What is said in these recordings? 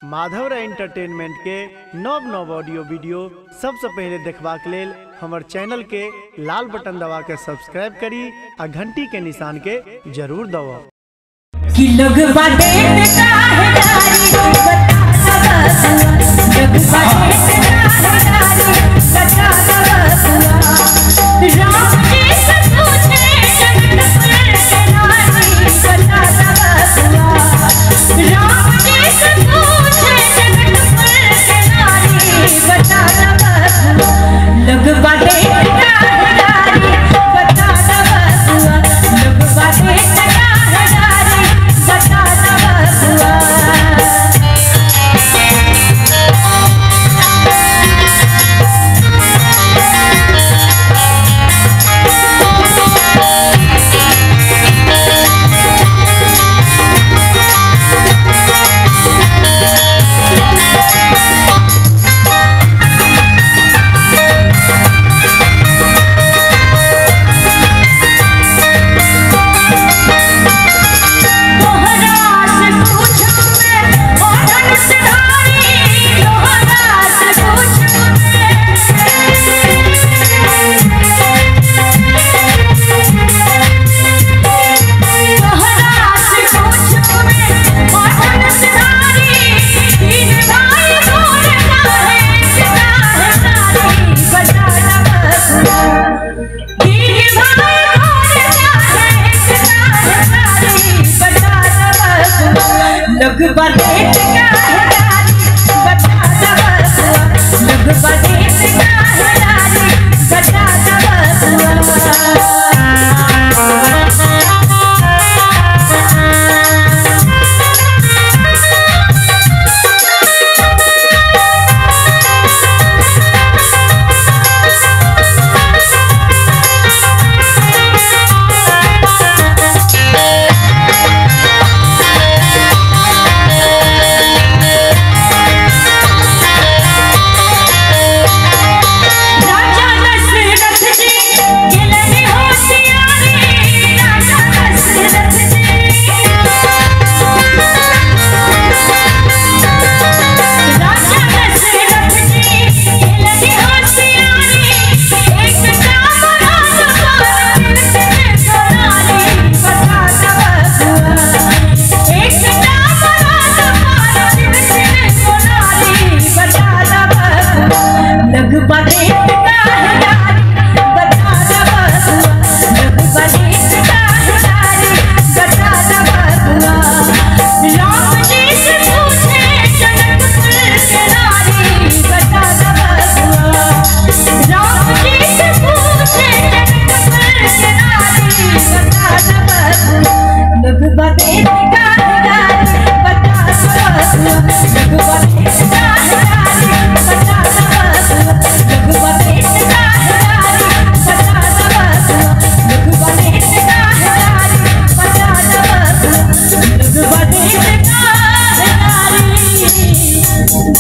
Madhav entertainment के नव नव ऑडियो वीडियो सबसे पहले देखबाक लेल हमर चैनल के लाल बटन दबा के सब्सक्राइब करी आ घंटी के निशान के जरूर दबाओ। कि लोग बाटे लोग बदेश का हरारी बता दबसुआ लोग बदेश का हरारी बता दबसुआ।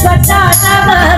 बता